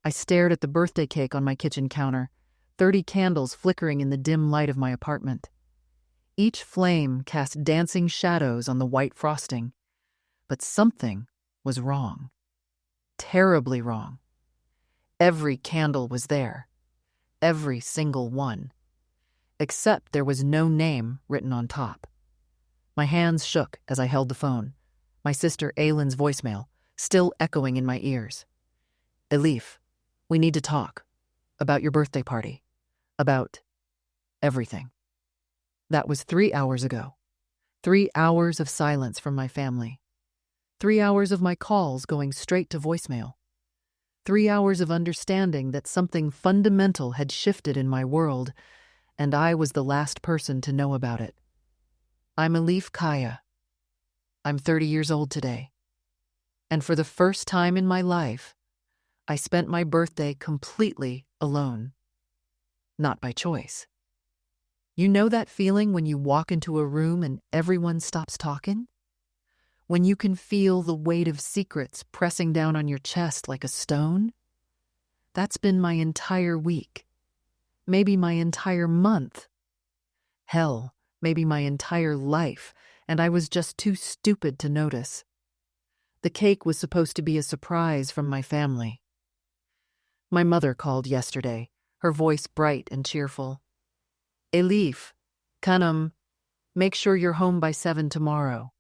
I stared at the birthday cake on my kitchen counter, 30 candles flickering in the dim light of my apartment. Each flame cast dancing shadows on the white frosting, but something was wrong. Terribly wrong. Every candle was there, every single one, except there was no name written on top. My hands shook as I held the phone, my sister Aylin's voicemail still echoing in my ears. Elif, we need to talk. About your birthday party. About everything. That was 3 hours ago. 3 hours of silence from my family. 3 hours of my calls going straight to voicemail. 3 hours of understanding that something fundamental had shifted in my world, and I was the last person to know about it. I'm Elif Kaya. I'm 30 years old today. And for the first time in my life, I spent my birthday completely alone. Not by choice. You know that feeling when you walk into a room and everyone stops talking? When you can feel the weight of secrets pressing down on your chest like a stone? That's been my entire week. Maybe my entire month. Hell, maybe my entire life, and I was just too stupid to notice. The cake was supposed to be a surprise from my family. My mother called yesterday, her voice bright and cheerful. Elif, Kanam, make sure you're home by 7 tomorrow.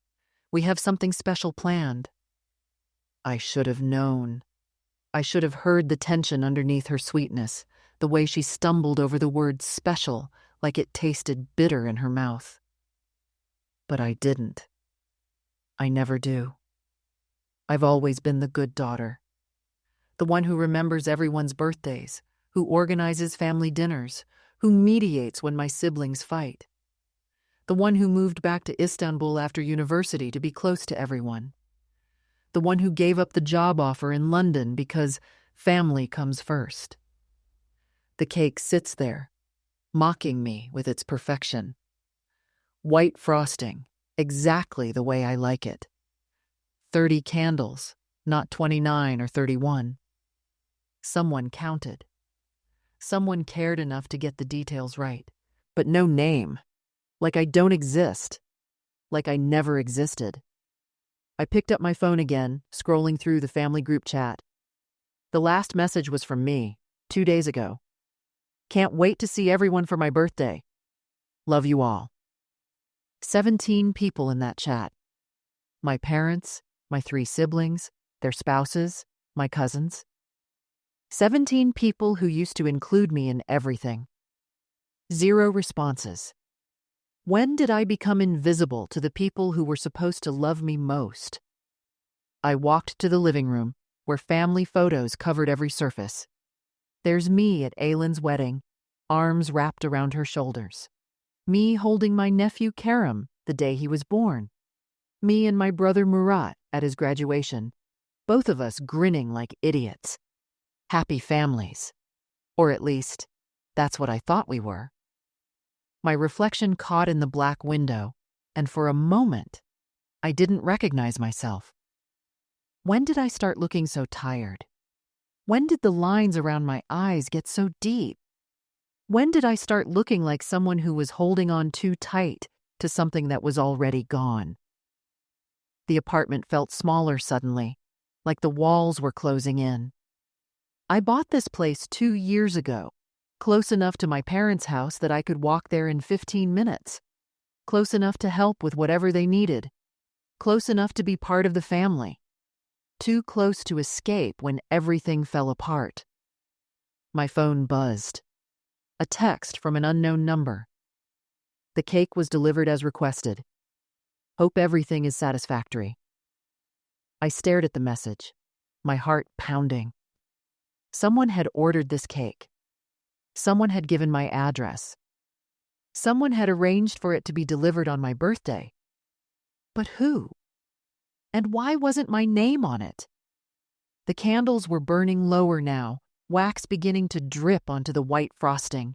We have something special planned. I should have known. I should have heard the tension underneath her sweetness, the way she stumbled over the word special like it tasted bitter in her mouth. But I didn't. I never do. I've always been the good daughter. The one who remembers everyone's birthdays, who organizes family dinners, who mediates when my siblings fight. The one who moved back to Istanbul after university to be close to everyone. The one who gave up the job offer in London because family comes first. The cake sits there, mocking me with its perfection. White frosting, exactly the way I like it. 30 candles, not 29 or 31. Someone counted. Someone cared enough to get the details right, but no name. Like I don't exist. Like I never existed. I picked up my phone again, scrolling through the family group chat. The last message was from me, 2 days ago. Can't wait to see everyone for my birthday. Love you all. 17 people in that chat. My parents, my 3 siblings, their spouses, my cousins. 17 people who used to include me in everything. 0 responses. When did I become invisible to the people who were supposed to love me most? I walked to the living room, where family photos covered every surface. There's me at Aylin's wedding, arms wrapped around her shoulders. Me holding my nephew Kerem the day he was born. Me and my brother Murat at his graduation, both of us grinning like idiots. Happy families. Or at least, that's what I thought we were. My reflection caught in the black window, and for a moment, I didn't recognize myself. When did I start looking so tired? When did the lines around my eyes get so deep? When did I start looking like someone who was holding on too tight to something that was already gone? The apartment felt smaller suddenly, like the walls were closing in. I bought this place 2 years ago, close enough to my parents' house that I could walk there in 15 minutes, close enough to help with whatever they needed, close enough to be part of the family, too close to escape when everything fell apart. My phone buzzed. A text from an unknown number. The cake was delivered as requested. Hope everything is satisfactory. I stared at the message, my heart pounding. Someone had ordered this cake. Someone had given my address. Someone had arranged for it to be delivered on my birthday. But who? And why wasn't my name on it? The candles were burning lower now, wax beginning to drip onto the white frosting.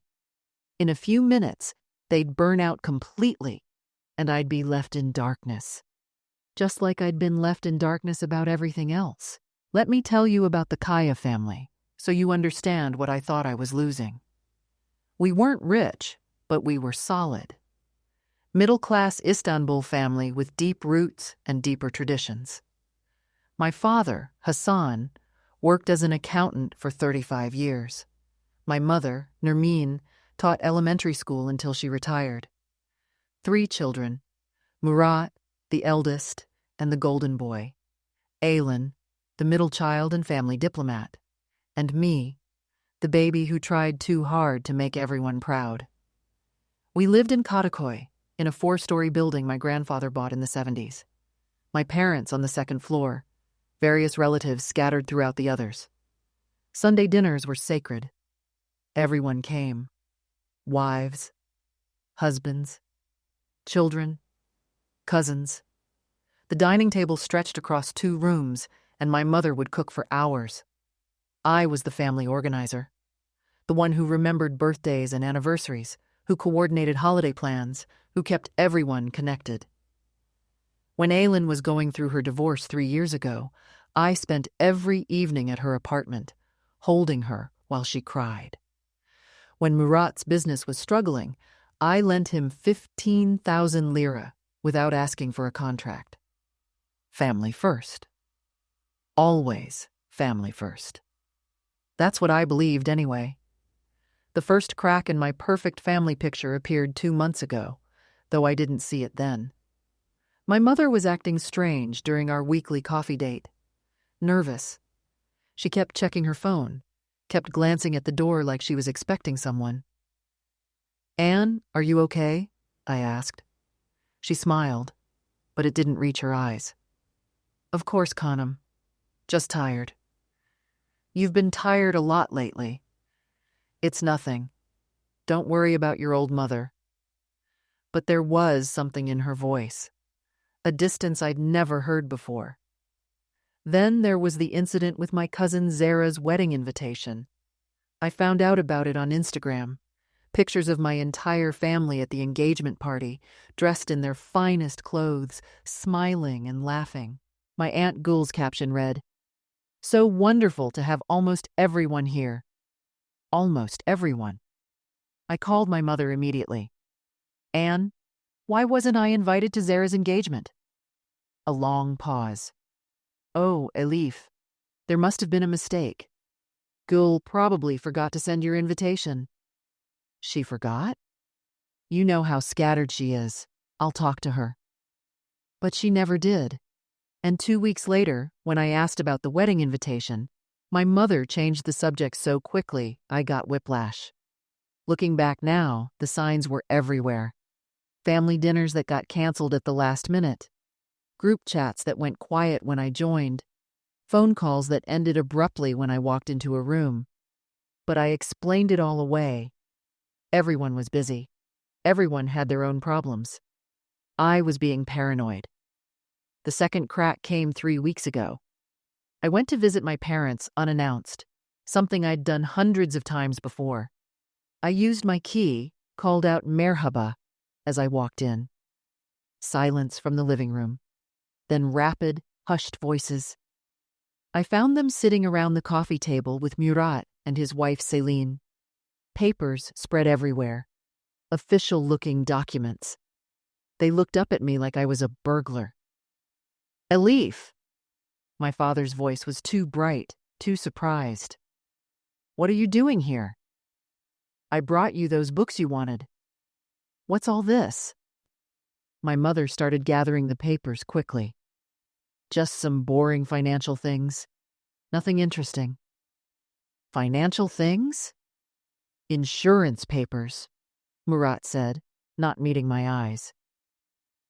In a few minutes, they'd burn out completely, and I'd be left in darkness. Just like I'd been left in darkness about everything else. Let me tell you about the Kaya family, so you understand what I thought I was losing. We weren't rich, but we were solid. Middle-class Istanbul family with deep roots and deeper traditions. My father, Hassan, worked as an accountant for 35 years. My mother, Nermeen, taught elementary school until she retired. 3 children, Murat, the eldest, and the golden boy, Aylin, the middle child and family diplomat, and me, the baby who tried too hard to make everyone proud. We lived in Kadıköy, in a 4-story building my grandfather bought in the 70s. My parents on the 2nd floor, various relatives scattered throughout the others. Sunday dinners were sacred. Everyone came. Wives, husbands, children, cousins. The dining table stretched across 2 rooms, and my mother would cook for hours. I was the family organizer, the one who remembered birthdays and anniversaries, who coordinated holiday plans, who kept everyone connected. When Aylin was going through her divorce 3 years ago, I spent every evening at her apartment, holding her while she cried. When Murat's business was struggling, I lent him 15,000 lira without asking for a contract. Family first. Always family first. That's what I believed anyway. The first crack in my perfect family picture appeared 2 months ago, though I didn't see it then. My mother was acting strange during our weekly coffee date. Nervous. She kept checking her phone, kept glancing at the door like she was expecting someone. "Anne, are you okay?" I asked. She smiled, but it didn't reach her eyes. "Of course, Khanum. Just tired." "You've been tired a lot lately." "It's nothing. Don't worry about your old mother." But there was something in her voice, a distance I'd never heard before. Then there was the incident with my cousin Zara's wedding invitation. I found out about it on Instagram. Pictures of my entire family at the engagement party, dressed in their finest clothes, smiling and laughing. My Aunt Gul's caption read, "So wonderful to have almost everyone here." Almost everyone. I called my mother immediately. "Anne, why wasn't I invited to Zara's engagement?" A long pause. "Oh, Elif, there must have been a mistake. Gul probably forgot to send your invitation." "She forgot?" "You know how scattered she is. I'll talk to her." But she never did. And 2 weeks later, when I asked about the wedding invitation, my mother changed the subject so quickly I got whiplash. Looking back now, the signs were everywhere. Family dinners that got canceled at the last minute. Group chats that went quiet when I joined. Phone calls that ended abruptly when I walked into a room. But I explained it all away. Everyone was busy. Everyone had their own problems. I was being paranoid. The second crack came 3 weeks ago. I went to visit my parents unannounced, something I'd done hundreds of times before. I used my key, called out merhaba as I walked in. Silence from the living room. Then rapid, hushed voices. I found them sitting around the coffee table with Murat and his wife Celine. Papers spread everywhere. Official-looking documents. They looked up at me like I was a burglar. "Elif!" My father's voice was too bright, too surprised. "What are you doing here?" "I brought you those books you wanted." "What's all this?" My mother started gathering the papers quickly. "Just some boring financial things. Nothing interesting." "Financial things?" "Insurance papers," Murat said, not meeting my eyes.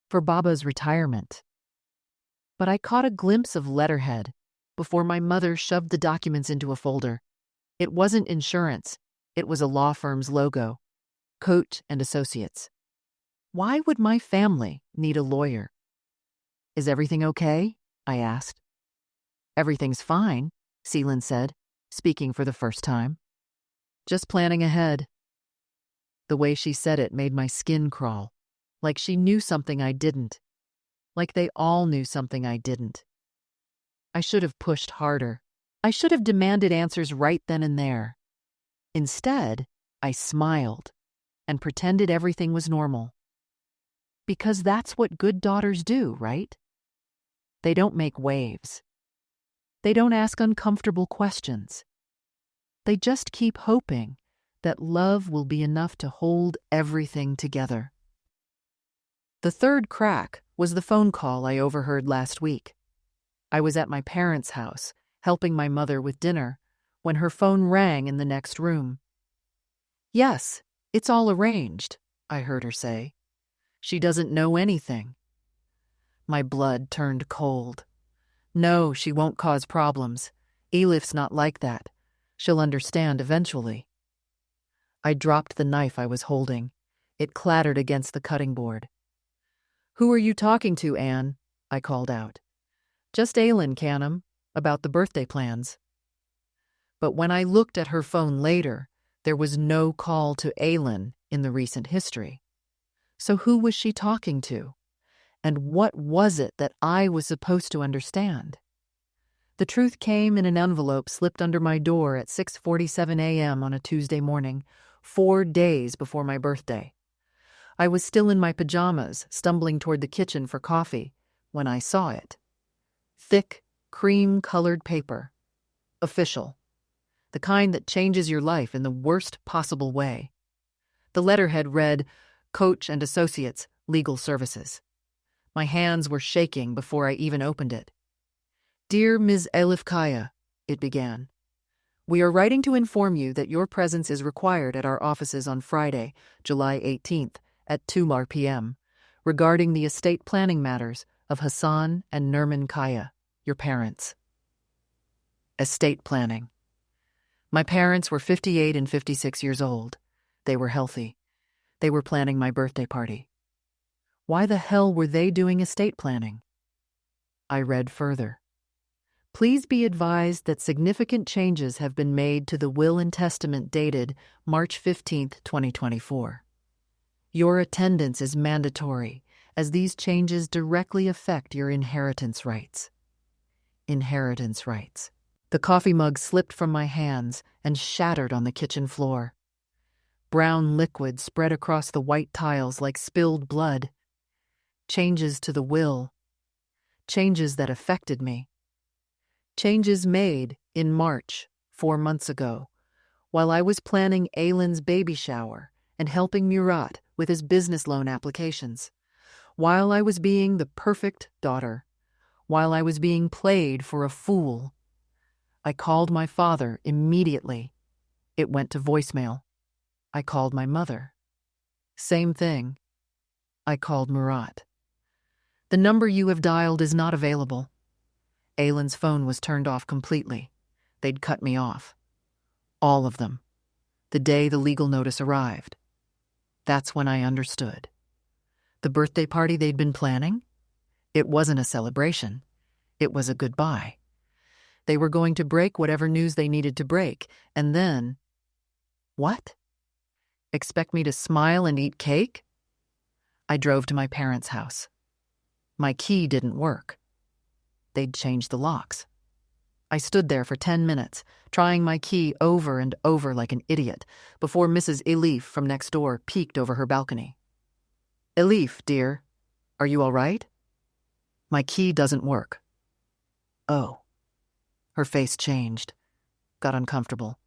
"For Baba's retirement." But I caught a glimpse of letterhead before my mother shoved the documents into a folder. It wasn't insurance. It was a law firm's logo. Coat and Associates. Why would my family need a lawyer? "Is everything okay?" I asked. "Everything's fine," Celine said, speaking for the first time. "Just planning ahead." The way she said it made my skin crawl, like she knew something I didn't. Like they all knew something I didn't. I should have pushed harder. I should have demanded answers right then and there. Instead, I smiled and pretended everything was normal. Because that's what good daughters do, right? They don't make waves. They don't ask uncomfortable questions. They just keep hoping that love will be enough to hold everything together. The third crack was the phone call I overheard last week. I was at my parents' house, helping my mother with dinner, when her phone rang in the next room. "Yes, it's all arranged," I heard her say. "She doesn't know anything." My blood turned cold. No, she won't cause problems. Elif's not like that. She'll understand eventually. I dropped the knife I was holding. It clattered against the cutting board. "Who are you talking to, Anne?" I called out. "Just Aylin, Canham, about the birthday plans." But when I looked at her phone later, there was no call to Aylin in the recent history. So who was she talking to? And what was it that I was supposed to understand? The truth came in an envelope slipped under my door at 6:47 a.m. on a Tuesday morning, 4 days before my birthday. I was still in my pajamas, stumbling toward the kitchen for coffee, when I saw it. Thick, cream-colored paper. Official. The kind that changes your life in the worst possible way. The letterhead read, "Coach and Associates, Legal Services." My hands were shaking before I even opened it. "Dear Ms. Elif Kaya," it began. "We are writing to inform you that your presence is required at our offices on Friday, July 18th, at 2 p.m., regarding the estate planning matters of Hassan and Nermin Kaya, your parents." Estate planning. My parents were 58 and 56 years old. They were healthy. They were planning my birthday party. Why the hell were they doing estate planning? I read further. "Please be advised that significant changes have been made to the will and testament dated March 15th, 2024. Your attendance is mandatory, as these changes directly affect your inheritance rights." Inheritance rights. The coffee mug slipped from my hands and shattered on the kitchen floor. Brown liquid spread across the white tiles like spilled blood. Changes to the will. Changes that affected me. Changes made in March, 4 months ago, while I was planning Aylin's baby shower and helping Murat with his business loan applications, while I was being the perfect daughter, while I was being played for a fool. I called my father immediately. It went to voicemail. I called my mother. Same thing. I called Murat. "The number you have dialed is not available." Aylin's phone was turned off completely. They'd cut me off. All of them. The day the legal notice arrived. That's when I understood. The birthday party they'd been planning? It wasn't a celebration. It was a goodbye. They were going to break whatever news they needed to break, and then... What? Expect me to smile and eat cake? I drove to my parents' house. My key didn't work. They'd changed the locks. I stood there for 10 minutes, trying my key over and over like an idiot, before Mrs. Elif from next door peeked over her balcony. "Elif, dear, are you all right?" "My key doesn't work." "Oh." Her face changed, got uncomfortable.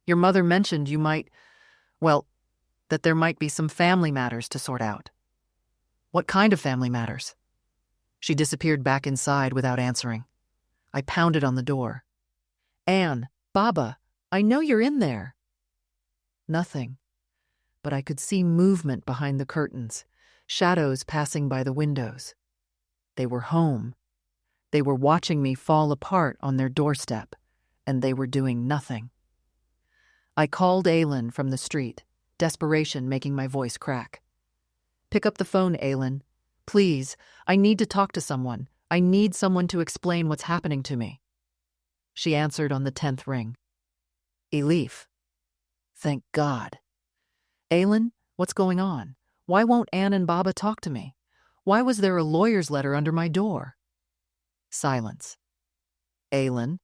"Your mother mentioned you might, that there might be some family matters to sort out." "What kind of family matters?" She disappeared back inside without answering. I pounded on the door. "Anne, Baba, I know you're in there." Nothing, but I could see movement behind the curtains, shadows passing by the windows. They were home. They were watching me fall apart on their doorstep, and they were doing nothing. I called Aylin from the street, desperation making my voice crack. "Pick up the phone, Aylin. Please, I need to talk to someone. I need someone to explain what's happening to me." She answered on the 10th ring. "Elif." Thank God. "Aylin, what's going on? Why won't Anne and Baba talk to me? Why was there a lawyer's letter under my door?" Silence. "Aylin."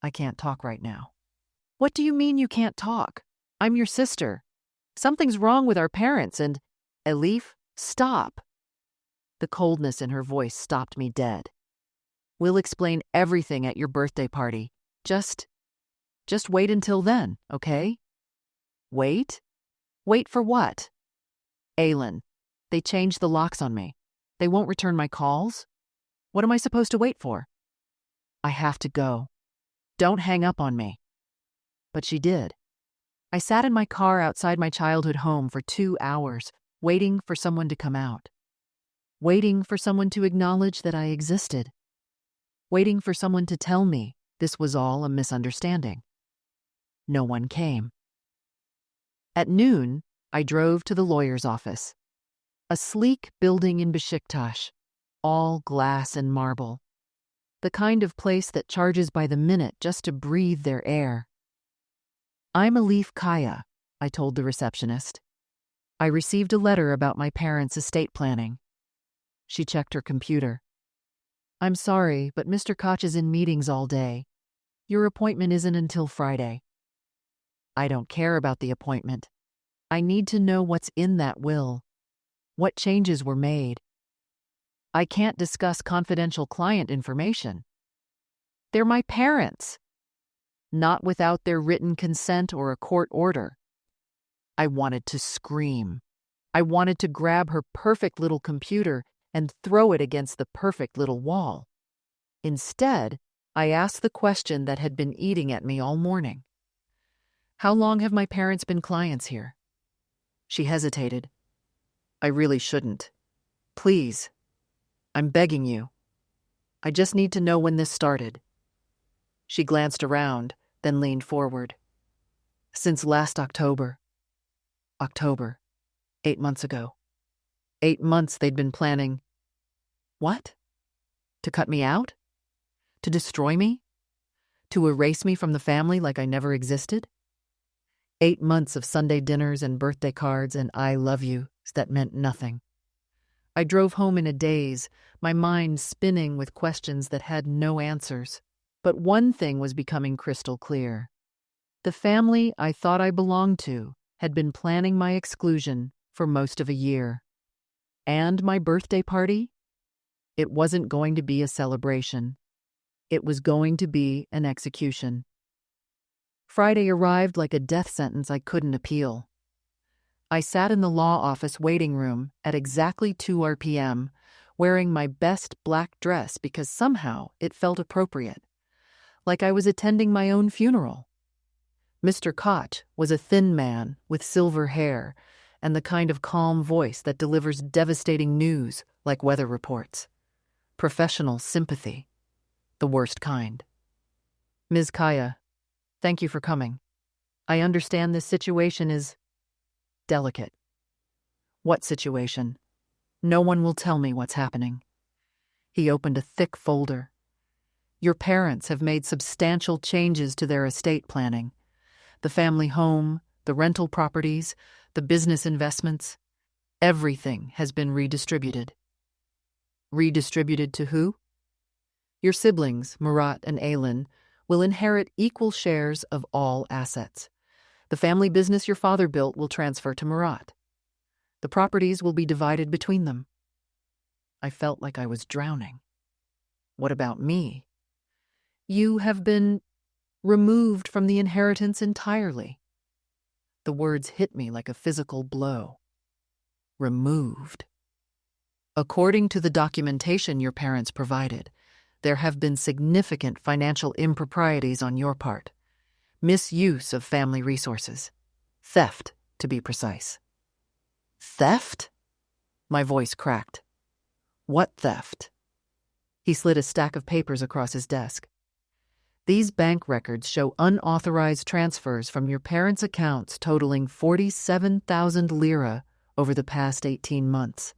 I can't talk right now. What do you mean you can't talk? I'm your sister. Something's wrong with our parents and… Elif, stop. The coldness in her voice stopped me dead. We'll explain everything at your birthday party. Just wait until then, okay? Wait? Wait for what? Aylin, they changed the locks on me. They won't return my calls? What am I supposed to wait for? I have to go. Don't hang up on me. But she did. I sat in my car outside my childhood home for 2 hours, waiting for someone to come out. Waiting for someone to acknowledge that I existed. Waiting for someone to tell me this was all a misunderstanding. No one came. At noon, I drove to the lawyer's office. A sleek building in Besiktas, all glass and marble. The kind of place that charges by the minute just to breathe their air. I'm Elif Kaya, I told the receptionist. I received a letter about my parents' estate planning. She checked her computer. I'm sorry, but Mr. Koch is in meetings all day. Your appointment isn't until Friday. I don't care about the appointment. I need to know what's in that will. What changes were made. I can't discuss confidential client information. They're my parents. Not without their written consent or a court order. I wanted to scream. I wanted to grab her perfect little computer and throw it against the perfect little wall. Instead, I asked the question that had been eating at me all morning. How long have my parents been clients here? She hesitated. I really shouldn't. Please. I'm begging you. I just need to know when this started. She glanced around, then leaned forward. Since last October. October. 8 months ago. 8 months they'd been planning. What? To cut me out? To destroy me? To erase me from the family like I never existed? 8 months of Sunday dinners and birthday cards and I love yous that meant nothing. I drove home in a daze, my mind spinning with questions that had no answers. But one thing was becoming crystal clear. The family I thought I belonged to had been planning my exclusion for most of a year. And my birthday party? It wasn't going to be a celebration. It was going to be an execution. Friday arrived like a death sentence I couldn't appeal. I sat in the law office waiting room at exactly 2 p.m., wearing my best black dress because somehow it felt appropriate, like I was attending my own funeral. Mr. Koch was a thin man with silver hair and the kind of calm voice that delivers devastating news like weather reports. Professional sympathy. The worst kind. Ms. Kaya, thank you for coming. I understand this situation is delicate. What situation? No one will tell me what's happening. He opened a thick folder. Your parents have made substantial changes to their estate planning. The family home, the rental properties, the business investments. Everything has been redistributed. Redistributed to who? Your siblings, Murat and Aylin, will inherit equal shares of all assets. The family business your father built will transfer to Murat. The properties will be divided between them. I felt like I was drowning. What about me? You have been removed from the inheritance entirely. The words hit me like a physical blow. Removed. According to the documentation your parents provided, there have been significant financial improprieties on your part. Misuse of family resources. Theft, to be precise. Theft? My voice cracked. What theft? He slid a stack of papers across his desk. These bank records show unauthorized transfers from your parents' accounts totaling 47,000 lira over the past 18 months.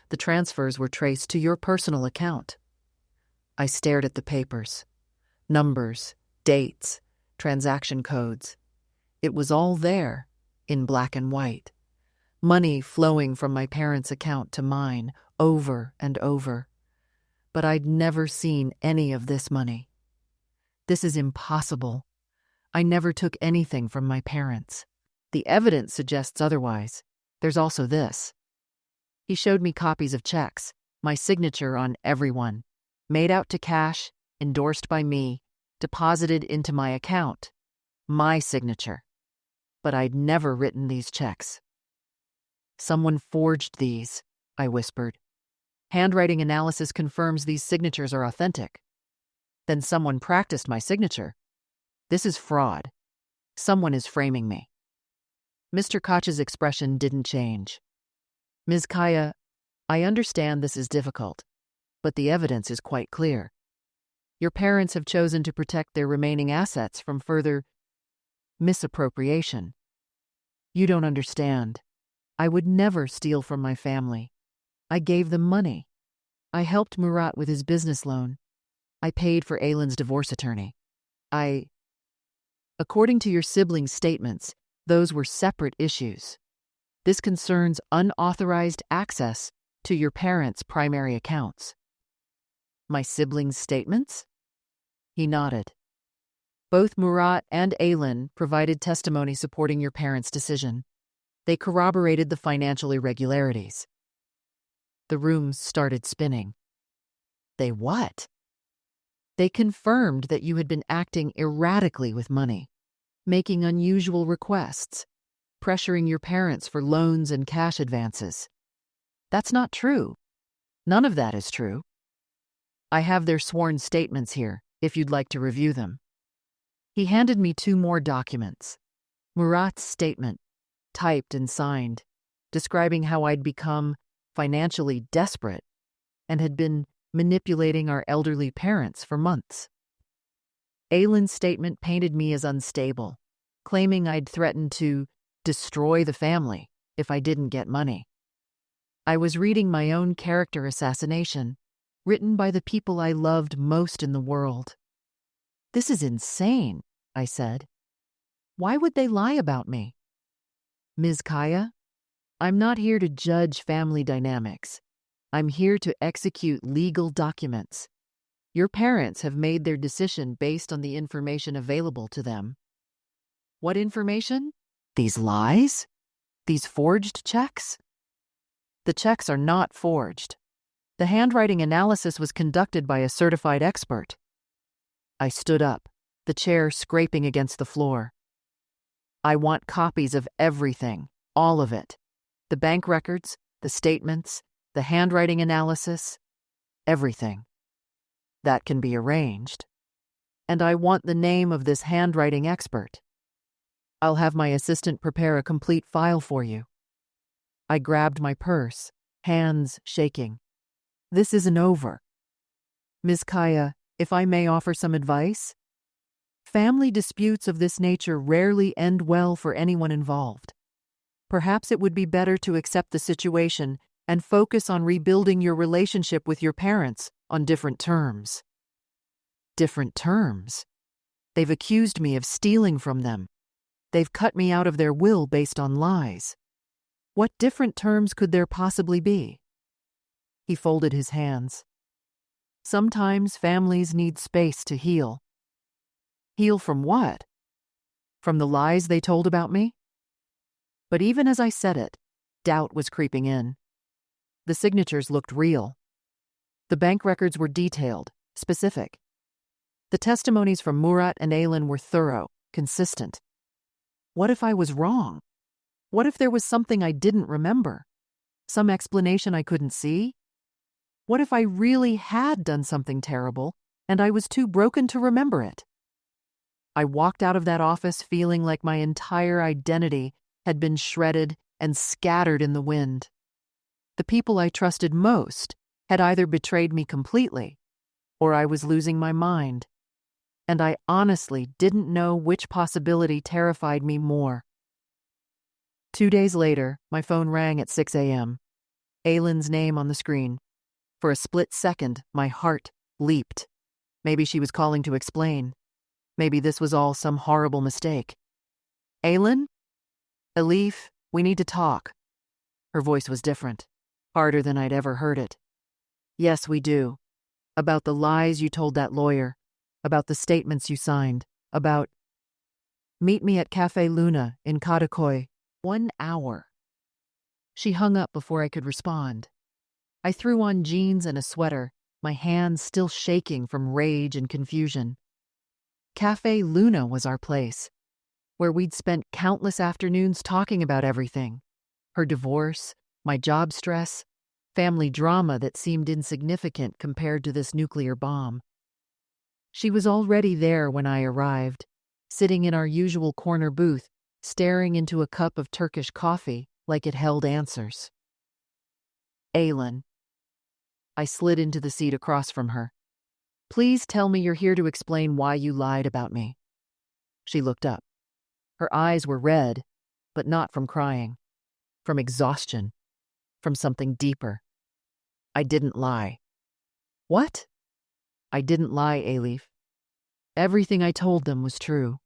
The transfers were traced to your personal account. I stared at the papers. Numbers, dates, transaction codes. It was all there, in black and white. Money flowing from my parents' account to mine, over and over. But I'd never seen any of this money. This is impossible. I never took anything from my parents. The evidence suggests otherwise. There's also this. He showed me copies of checks, my signature on every one, made out to cash, endorsed by me, deposited into my account. My signature. But I'd never written these checks. Someone forged these, I whispered. Handwriting analysis confirms these signatures are authentic. Then someone practiced my signature. This is fraud. Someone is framing me. Mr. Koch's expression didn't change. Ms. Kaya, I understand this is difficult, but the evidence is quite clear. Your parents have chosen to protect their remaining assets from further misappropriation. You don't understand. I would never steal from my family. I gave them money. I helped Murat with his business loan. I paid for Aylin's divorce attorney. According to your siblings' statements, those were separate issues. This concerns unauthorized access to your parents' primary accounts. My siblings' statements? He nodded. Both Murat and Aylin provided testimony supporting your parents' decision. They corroborated the financial irregularities. The room started spinning. They what? They confirmed that you had been acting erratically with money, making unusual requests, pressuring your parents for loans and cash advances. That's not true. None of that is true. I have their sworn statements here, if you'd like to review them. He handed me 2 more documents. Murat's statement, typed and signed, describing how I'd become financially desperate and had been manipulating our elderly parents for months. Aylin's statement painted me as unstable, claiming I'd threatened to destroy the family if I didn't get money. I was reading my own character assassination, written by the people I loved most in the world. This is insane, I said. Why would they lie about me? Ms. Kaya, I'm not here to judge family dynamics. I'm here to execute legal documents. Your parents have made their decision based on the information available to them. What information? These lies? These forged checks? The checks are not forged. The handwriting analysis was conducted by a certified expert. I stood up, the chair scraping against the floor. I want copies of everything, all of it. The bank records, the statements, the handwriting analysis, everything. That can be arranged. And I want the name of this handwriting expert. I'll have my assistant prepare a complete file for you. I grabbed my purse, hands shaking. This isn't over. Ms. Kaya, if I may offer some advice? Family disputes of this nature rarely end well for anyone involved. Perhaps it would be better to accept the situation and focus on rebuilding your relationship with your parents on different terms. Different terms? They've accused me of stealing from them. They've cut me out of their will based on lies. What different terms could there possibly be? He folded his hands. Sometimes families need space to heal. Heal from what? From the lies they told about me? But even as I said it, doubt was creeping in. The signatures looked real. The bank records were detailed, specific. The testimonies from Murat and Aylin were thorough, consistent. What if I was wrong? What if there was something I didn't remember? Some explanation I couldn't see? What if I really had done something terrible and I was too broken to remember it? I walked out of that office feeling like my entire identity had been shredded and scattered in the wind. The people I trusted most had either betrayed me completely or I was losing my mind. And I honestly didn't know which possibility terrified me more. 2 days later, my phone rang at 6 a.m. Aylin's name on the screen. For a split second, my heart leaped. Maybe she was calling to explain. Maybe this was all some horrible mistake. Aylin? Elif, we need to talk. Her voice was different, harder than I'd ever heard it. Yes, we do. About the lies you told that lawyer. about the statements you signed, about meet me at Cafe Luna in Kadakoi. 1 hour. She hung up before I could respond. I threw on jeans and a sweater, my hands still shaking from rage and confusion. Cafe Luna was our place, where we'd spent countless afternoons talking about everything. Her divorce, my job stress, family drama that seemed insignificant compared to this nuclear bomb. She was already there when I arrived, sitting in our usual corner booth, staring into a cup of Turkish coffee like it held answers. Aylin. I slid into the seat across from her. Please tell me you're here to explain why you lied about me. She looked up. Her eyes were red, but not from crying. From exhaustion. From something deeper. I didn't lie. What? I didn't lie, Elif. Everything I told them was true.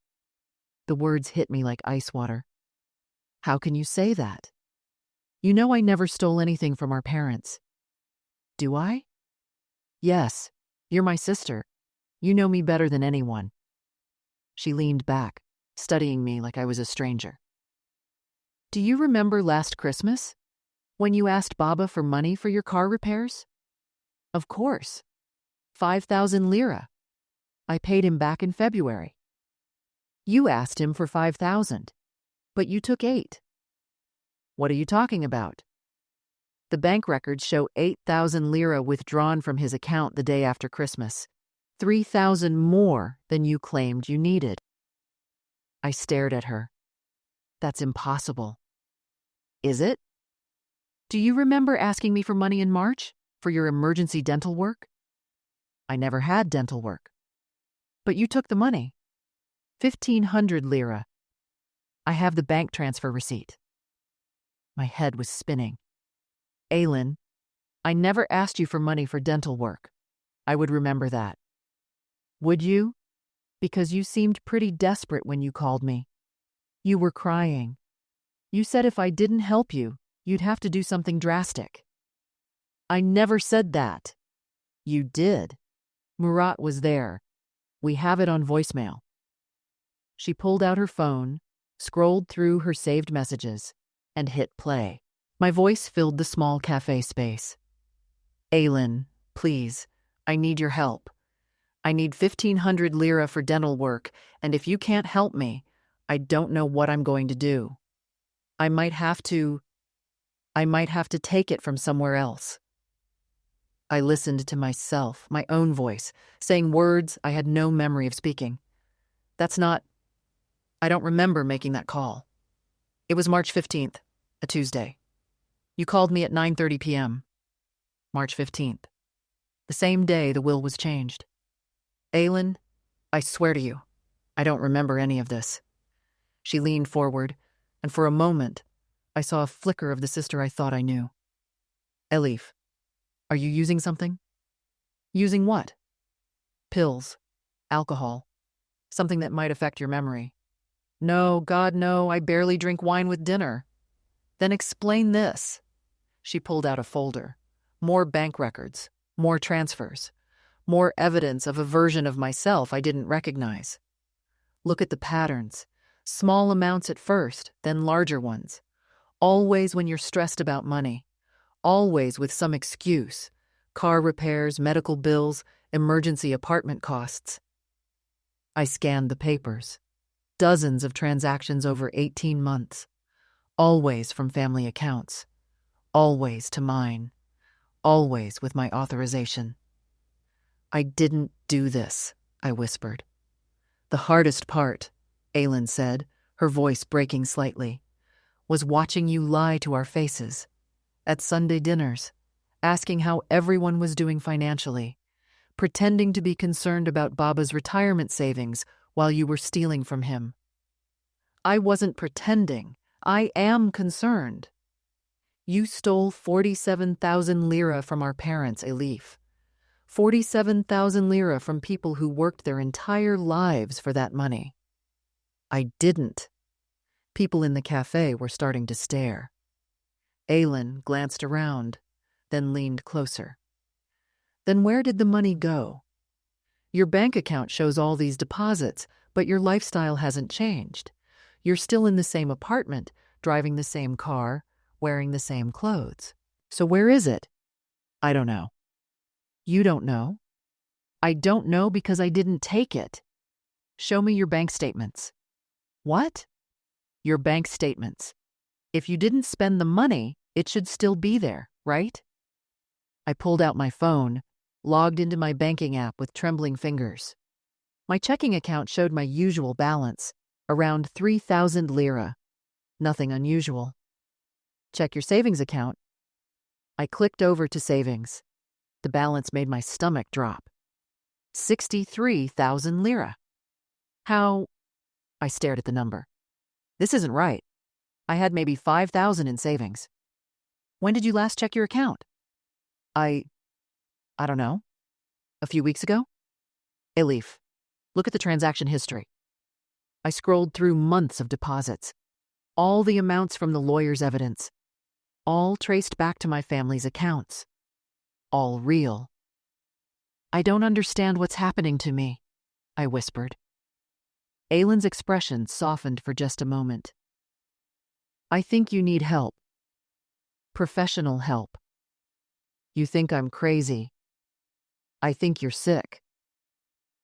The words hit me like ice water. How can you say that? You know I never stole anything from our parents. Do I? Yes, you're my sister. You know me better than anyone. She leaned back, studying me like I was a stranger. Do you remember last Christmas, when you asked Baba for money for your car repairs? Of course. 5,000 lira. I paid him back in February. You asked him for 5,000, but you took 8. What are you talking about? The bank records show 8,000 lira withdrawn from his account the day after Christmas, 3,000 more than you claimed you needed. I stared at her. That's impossible. Is it? Do you remember asking me for money in March for your emergency dental work? I never had dental work. But you took the money. 1,500 lira. I have the bank transfer receipt. My head was spinning. Aylin, I never asked you for money for dental work. I would remember that. Would you? Because you seemed pretty desperate when you called me. You were crying. You said if I didn't help you, you'd have to do something drastic. I never said that. You did. Murat was there. We have it on voicemail. She pulled out her phone, scrolled through her saved messages, and hit play. My voice filled the small cafe space. Aylin, please, I need your help. I need 1,500 lira for dental work, and if you can't help me, I don't know what I'm going to do. I might have to take it from somewhere else. I listened to myself, my own voice, saying words I had no memory of speaking. I don't remember making that call. It was March 15th, a Tuesday. You called me at 9:30 p.m. March 15th. The same day the will was changed. Aylin, I swear to you, I don't remember any of this. She leaned forward, and for a moment, I saw a flicker of the sister I thought I knew. Elif, are you using something? Using what? Pills. Alcohol. Something that might affect your memory. No, God, no, I barely drink wine with dinner. Then explain this. She pulled out a folder. More bank records. More transfers. More evidence of a version of myself I didn't recognize. Look at the patterns. Small amounts at first, then larger ones. Always when you're stressed about money. Always with some excuse. Car repairs, medical bills, emergency apartment costs. I scanned the papers. Dozens of transactions over 18 months. Always from family accounts. Always to mine. Always with my authorization. I didn't do this, I whispered. The hardest part, Aylin said, her voice breaking slightly, was watching you lie to our faces. At Sunday dinners, asking how everyone was doing financially, pretending to be concerned about Baba's retirement savings while you were stealing from him. I wasn't pretending. I am concerned. You stole 47,000 lira from our parents, Elif. 47,000 lira from people who worked their entire lives for that money. I didn't. People in the cafe were starting to stare. Aylin glanced around, then leaned closer. Then where did the money go? Your bank account shows all these deposits, but your lifestyle hasn't changed. You're still in the same apartment, driving the same car, wearing the same clothes. So where is it? I don't know. You don't know? I don't know because I didn't take it. Show me your bank statements. What? Your bank statements. If you didn't spend the money, it should still be there, right? I pulled out my phone, logged into my banking app with trembling fingers. My checking account showed my usual balance, around 3,000 lira. Nothing unusual. Check your savings account. I clicked over to savings. The balance made my stomach drop. 63,000 lira. How? I stared at the number. This isn't right. I had maybe 5,000 in savings. When did you last check your account? I don't know. A few weeks ago? Elif, look at the transaction history. I scrolled through months of deposits. All the amounts from the lawyer's evidence. All traced back to my family's accounts. All real. I don't understand what's happening to me, I whispered. Aylin's expression softened for just a moment. I think you need help. Professional help. You think I'm crazy. I think you're sick.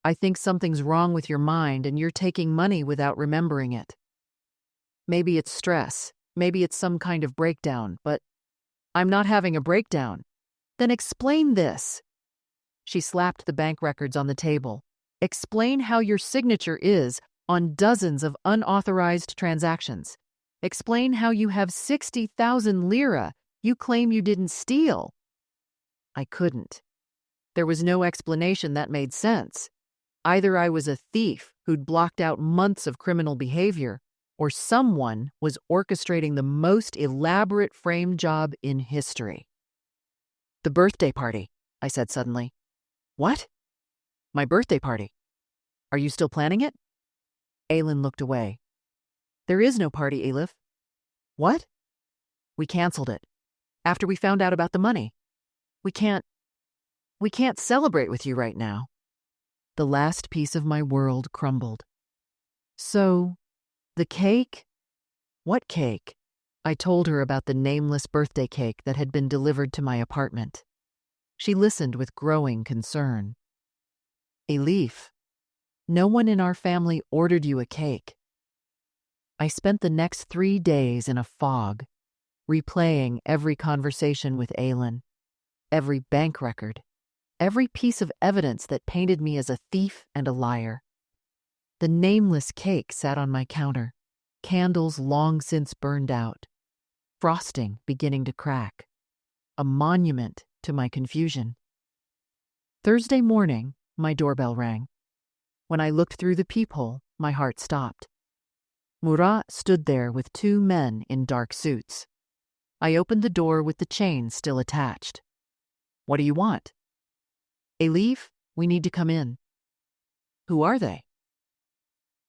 I think something's wrong with your mind and you're taking money without remembering it. Maybe it's stress. Maybe it's some kind of breakdown, but I'm not having a breakdown. Then explain this. She slapped the bank records on the table. Explain how your signature is on dozens of unauthorized transactions. Explain how you have 60,000 lira you claim you didn't steal. I couldn't. There was no explanation that made sense. Either I was a thief who'd blocked out months of criminal behavior, or someone was orchestrating the most elaborate frame job in history. The birthday party, I said suddenly. What? My birthday party. Are you still planning it? Aylin looked away. There is no party, Elif. What? We canceled it. After we found out about the money. We can't celebrate with you right now. The last piece of my world crumbled. So, the cake? What cake? I told her about the nameless birthday cake that had been delivered to my apartment. She listened with growing concern. Elif, no one in our family ordered you a cake. I spent the next 3 days in a fog, replaying every conversation with Aylin, every bank record, every piece of evidence that painted me as a thief and a liar. The nameless cake sat on my counter, candles long since burned out, frosting beginning to crack, a monument to my confusion. Thursday morning, my doorbell rang. When I looked through the peephole, my heart stopped. Murat stood there with 2 men in dark suits. I opened the door with the chain still attached. What do you want? Elif, we need to come in. Who are they?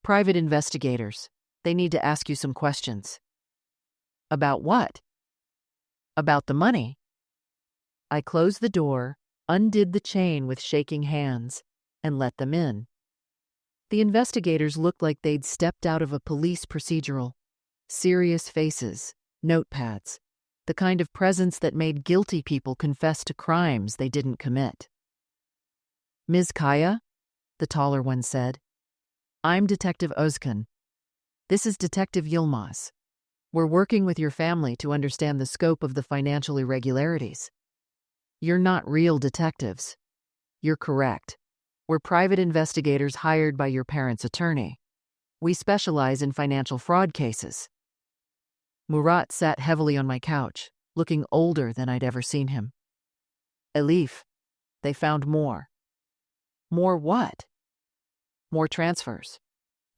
Private investigators. They need to ask you some questions. About what? About the money. I closed the door, undid the chain with shaking hands, and let them in. The investigators looked like they'd stepped out of a police procedural. Serious faces, notepads, the kind of presence that made guilty people confess to crimes they didn't commit. Ms. Kaya, the taller one said, I'm Detective Özkan. This is Detective Yilmaz. We're working with your family to understand the scope of the financial irregularities. You're not real detectives. You're correct. We're private investigators hired by your parents' attorney. We specialize in financial fraud cases. Murat sat heavily on my couch, looking older than I'd ever seen him. Elif, they found more. More what? More transfers.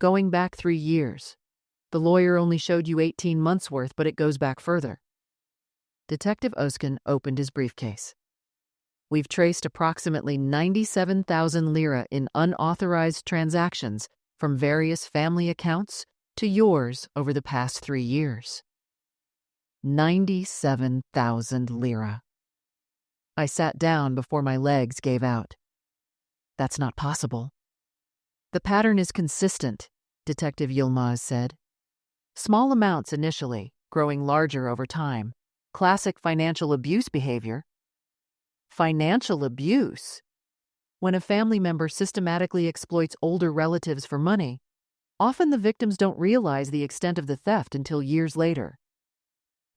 Going back 3 years. The lawyer only showed you 18 months' worth, but it goes back further. Detective Özkan opened his briefcase. We've traced approximately 97,000 lira in unauthorized transactions from various family accounts to yours over the past 3 years. 97,000 lira. I sat down before my legs gave out. That's not possible. The pattern is consistent, Detective Yilmaz said. Small amounts initially, growing larger over time. Classic financial abuse behavior. Financial abuse? When a family member systematically exploits older relatives for money, often the victims don't realize the extent of the theft until years later.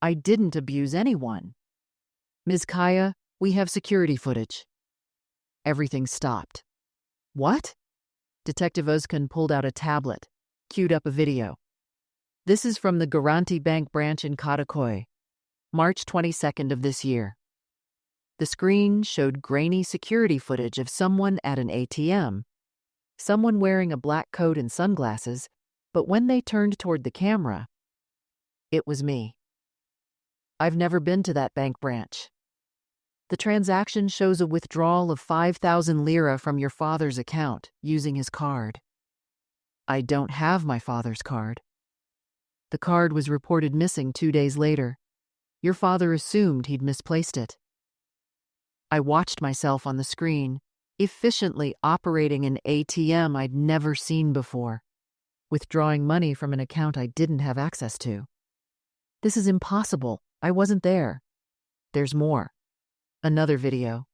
I didn't abuse anyone. Ms. Kaya, we have security footage. Everything stopped. What? Detective Özkan pulled out a tablet, queued up a video. This is from the Garanti Bank branch in Karaköy, March 22nd of this year. The screen showed grainy security footage of someone at an ATM, someone wearing a black coat and sunglasses, but when they turned toward the camera, it was me. I've never been to that bank branch. The transaction shows a withdrawal of 5,000 lira from your father's account using his card. I don't have my father's card. The card was reported missing 2 days later. Your father assumed he'd misplaced it. I watched myself on the screen, efficiently operating an ATM I'd never seen before, withdrawing money from an account I didn't have access to. This is impossible. I wasn't there. There's more. Another video.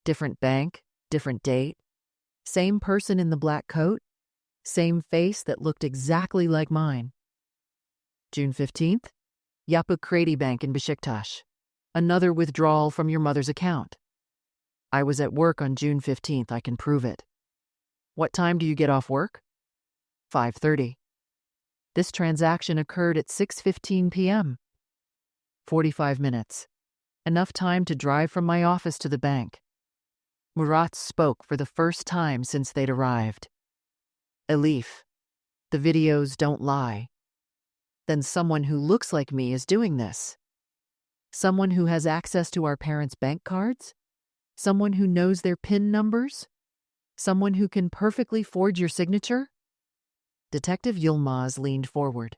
Different bank, different date. Same person in the black coat. Same face that looked exactly like mine. June 15th, Yapı Kredi Bank in Beşiktaş. Another withdrawal from your mother's account. I was at work on June 15th, I can prove it. What time do you get off work? 5:30. This transaction occurred at 6:15 p.m. 45 minutes. Enough time to drive from my office to the bank. Murat spoke for the first time since they'd arrived. Elif, the videos don't lie. Then someone who looks like me is doing this. Someone who has access to our parents' bank cards? Someone who knows their PIN numbers? Someone who can perfectly forge your signature? Detective Yilmaz leaned forward.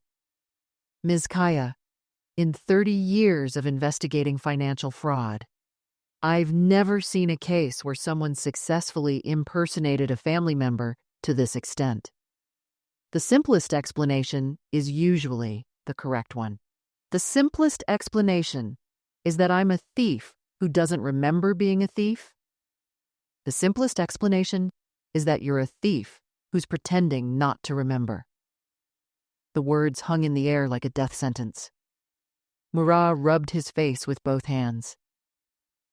Ms. Kaya, in 30 years of investigating financial fraud, I've never seen a case where someone successfully impersonated a family member to this extent. The simplest explanation is usually the correct one. The simplest explanation is that I'm a thief who doesn't remember being a thief. The simplest explanation is that you're a thief who's pretending not to remember. The words hung in the air like a death sentence. Murat rubbed his face with both hands.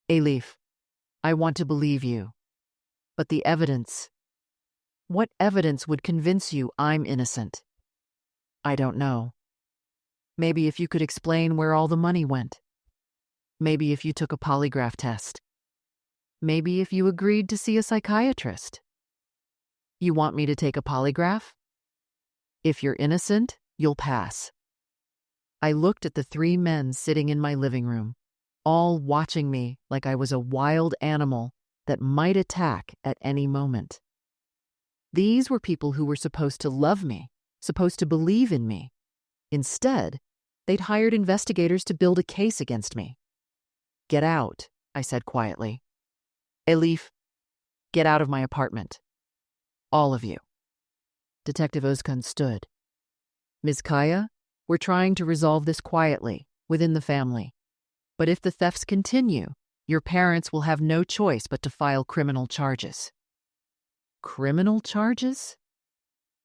Elif, I want to believe you. But the evidence... What evidence would convince you I'm innocent? I don't know. Maybe if you could explain where all the money went. Maybe if you took a polygraph test. Maybe if you agreed to see a psychiatrist. You want me to take a polygraph? If you're innocent, you'll pass. I looked at the 3 men sitting in my living room, all watching me like I was a wild animal that might attack at any moment. These were people who were supposed to love me, supposed to believe in me. Instead, they'd hired investigators to build a case against me. Get out, I said quietly. Elif, get out of my apartment. All of you. Detective Özkan stood. Ms. Kaya, we're trying to resolve this quietly, within the family. But if the thefts continue, your parents will have no choice but to file criminal charges. Criminal charges?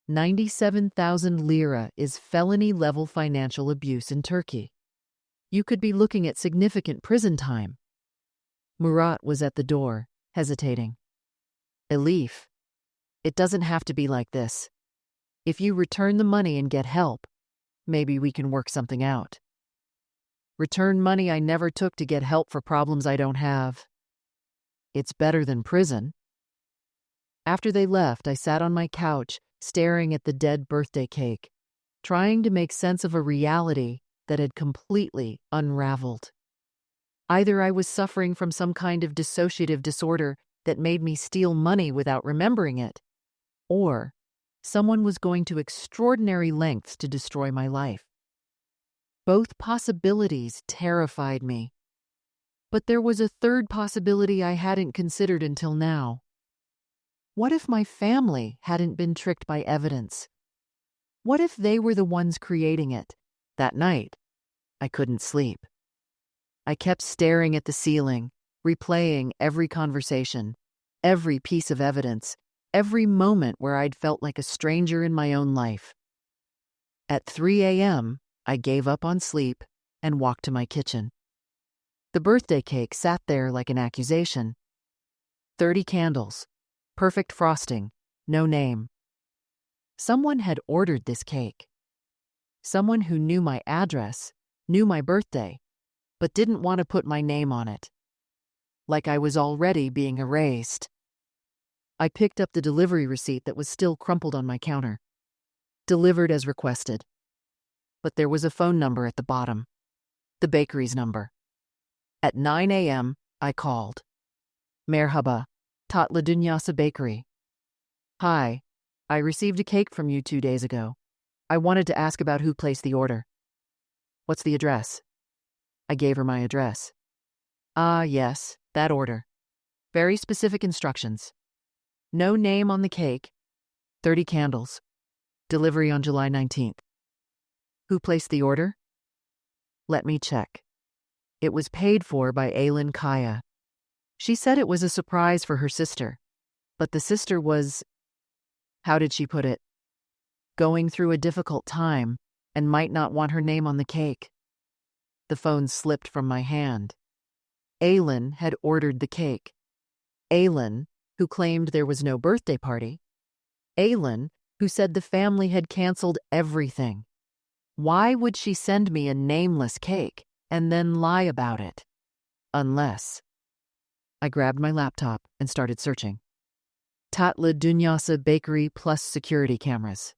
97,000 lira is felony-level financial abuse in Turkey. You could be looking at significant prison time. Murat was at the door, hesitating. Elif, it doesn't have to be like this. If you return the money and get help, maybe we can work something out. Return money I never took to get help for problems I don't have. It's better than prison. After they left, I sat on my couch, staring at the dead birthday cake, trying to make sense of a reality that had completely unraveled. Either I was suffering from some kind of dissociative disorder that made me steal money without remembering it, or someone was going to extraordinary lengths to destroy my life. Both possibilities terrified me. But there was a third possibility I hadn't considered until now. What if my family hadn't been tricked by evidence? What if they were the ones creating it? That night, I couldn't sleep. I kept staring at the ceiling, replaying every conversation, every piece of evidence, every moment where I'd felt like a stranger in my own life. At 3 a.m., I gave up on sleep and walked to my kitchen. The birthday cake sat there like an accusation. 30 candles, perfect frosting, no name. Someone had ordered this cake. Someone who knew my address, knew my birthday, but didn't want to put my name on it. Like I was already being erased. I picked up the delivery receipt that was still crumpled on my counter. Delivered as requested. But there was a phone number at the bottom. The bakery's number. At 9 a.m., I called. Merhaba, Tatlı Dünyası Bakery. Hi, I received a cake from you 2 days ago. I wanted to ask about who placed the order. What's the address? I gave her my address. Ah, yes, that order. Very specific instructions. No name on the cake. 30 candles. Delivery on July 19th. Who placed the order? Let me check. It was paid for by Aylin Kaya. She said it was a surprise for her sister, but the sister was, how did she put it, going through a difficult time and might not want her name on the cake. The phone slipped from my hand. Aylin had ordered the cake. Aylin, who claimed there was no birthday party. Aylin, who said the family had canceled everything. Why would she send me a nameless cake and then lie about it? Unless. I grabbed my laptop and started searching. Tatlı Dünyası Bakery plus security cameras.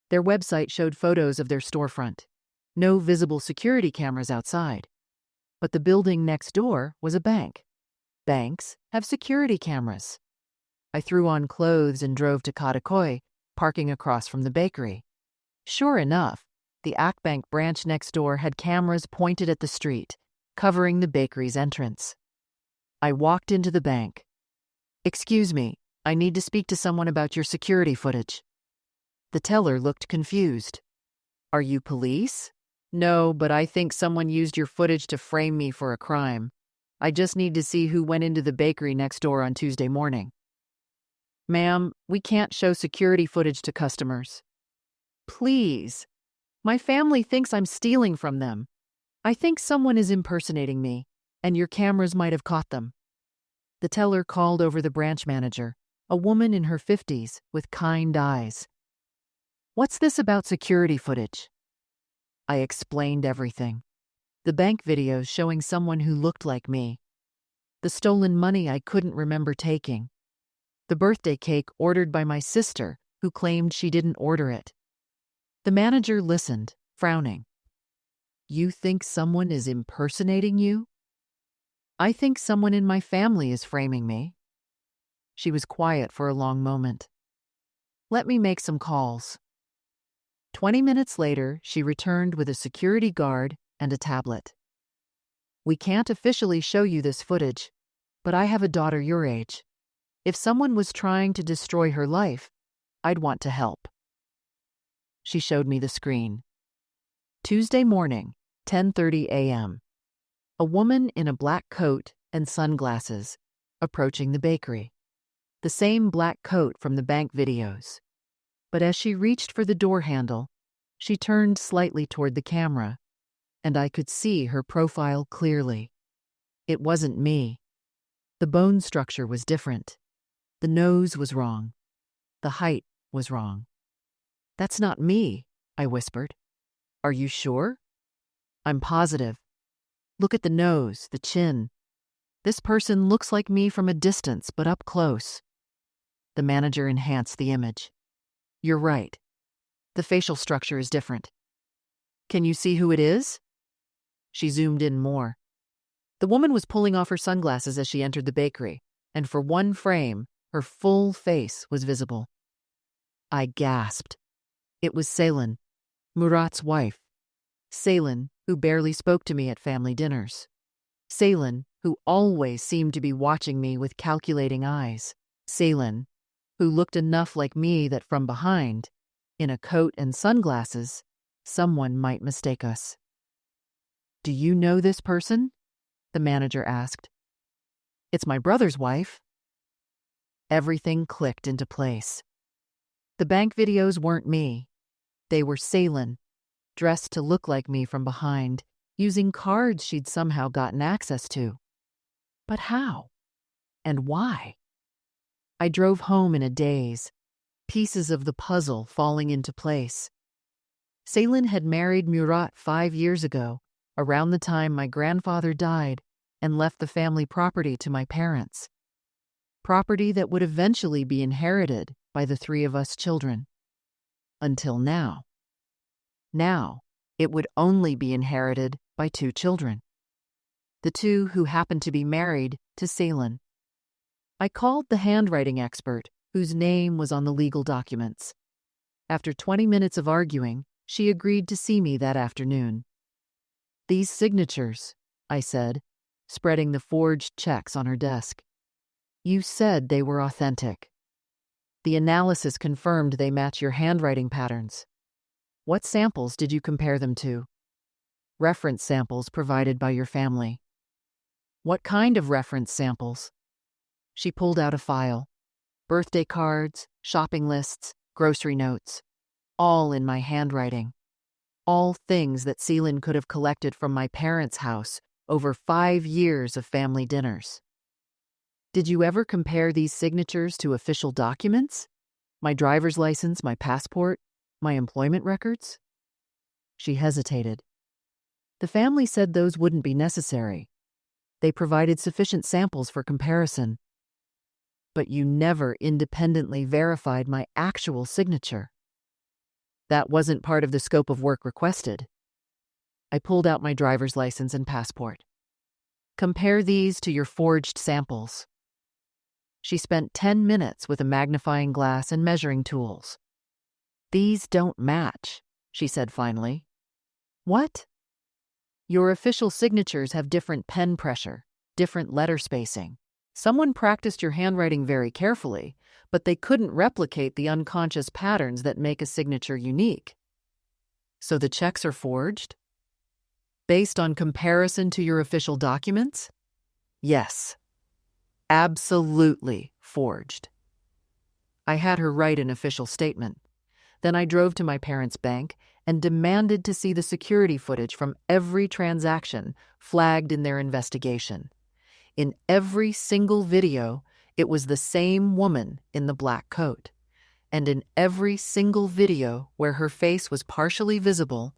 Their website showed photos of their storefront. No visible security cameras outside. But the building next door was a bank. Banks have security cameras. I threw on clothes and drove to Kadıköy, parking across from the bakery. Sure enough, the Akbank branch next door had cameras pointed at the street, covering the bakery's entrance. I walked into the bank. Excuse me, I need to speak to someone about your security footage. The teller looked confused. Are you police? No, but I think someone used your footage to frame me for a crime. I just need to see who went into the bakery next door on Tuesday morning. Ma'am, we can't show security footage to customers. Please. My family thinks I'm stealing from them. I think someone is impersonating me, and your cameras might have caught them. The teller called over the branch manager, a woman in her 50s with kind eyes. What's this about security footage? I explained everything. The bank videos showing someone who looked like me. The stolen money I couldn't remember taking. The birthday cake ordered by my sister, who claimed she didn't order it. The manager listened, frowning. You think someone is impersonating you? I think someone in my family is framing me. She was quiet for a long moment. Let me make some calls. 20 minutes later, she returned with a security guard and a tablet. We can't officially show you this footage, but I have a daughter your age. If someone was trying to destroy her life, I'd want to help. She showed me the screen. Tuesday morning, 10:30 a.m. A woman in a black coat and sunglasses approaching the bakery. The same black coat from the bank videos. But as she reached for the door handle, she turned slightly toward the camera, and I could see her profile clearly. It wasn't me. The bone structure was different. The nose was wrong. The height was wrong. That's not me, I whispered. Are you sure? I'm positive. Look at the nose, the chin. This person looks like me from a distance, but up close. The manager enhanced the image. You're right. The facial structure is different. Can you see who it is? She zoomed in more. The woman was pulling off her sunglasses as she entered the bakery, and for one frame, her full face was visible. I gasped. It was Selin, Murat's wife. Selin, who barely spoke to me at family dinners. Selin, who always seemed to be watching me with calculating eyes. Selin, who looked enough like me that from behind, in a coat and sunglasses, someone might mistake us. "Do you know this person?" the manager asked. "It's my brother's wife." Everything clicked into place. The bank videos weren't me. They were Salin, dressed to look like me from behind, using cards she'd somehow gotten access to. But how? And why? I drove home in a daze, pieces of the puzzle falling into place. Salin had married Murat 5 years ago, around the time my grandfather died, and left the family property to my parents. Property that would eventually be inherited by the 3 of us children. Until now. Now, it would only be inherited by 2 children. The 2 who happened to be married to Salin. I called the handwriting expert, whose name was on the legal documents. After 20 minutes of arguing, she agreed to see me that afternoon. "These signatures," I said, spreading the forged checks on her desk. "You said they were authentic. The analysis confirmed they match your handwriting patterns. What samples did you compare them to?" "Reference samples provided by your family." "What kind of reference samples?" She pulled out a file. Birthday cards, shopping lists, grocery notes. All in my handwriting. All things that Salin could have collected from my parents' house over 5 years of family dinners. "Did you ever compare these signatures to official documents? My driver's license, my passport, my employment records?" She hesitated. "The family said those wouldn't be necessary. They provided sufficient samples for comparison." "But you never independently verified my actual signature." "That wasn't part of the scope of work requested." I pulled out my driver's license and passport. "Compare these to your forged samples." She spent 10 minutes with a magnifying glass and measuring tools. "These don't match," she said finally. "What?" "Your official signatures have different pen pressure, different letter spacing. Someone practiced your handwriting very carefully, but they couldn't replicate the unconscious patterns that make a signature unique." "So the checks are forged?" "Based on comparison to your official documents?" "Yes. Absolutely forged." I had her write an official statement. Then I drove to my parents' bank and demanded to see the security footage from every transaction flagged in their investigation. In every single video, it was the same woman in the black coat. And in every single video where her face was partially visible,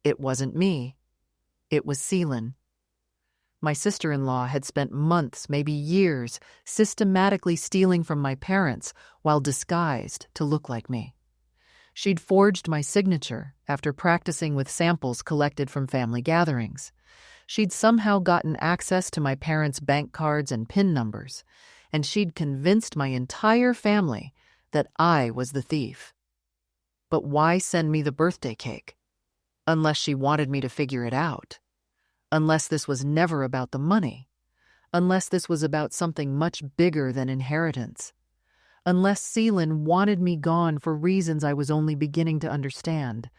it wasn't me. It was Salin. My sister-in-law had spent months, maybe years, systematically stealing from my parents while disguised to look like me. She'd forged my signature after practicing with samples collected from family gatherings. She'd somehow gotten access to my parents' bank cards and PIN numbers, and she'd convinced my entire family that I was the thief. But why send me the birthday cake? Unless she wanted me to figure it out. Unless this was never about the money. Unless this was about something much bigger than inheritance. Unless Salin wanted me gone for reasons I was only beginning to understand.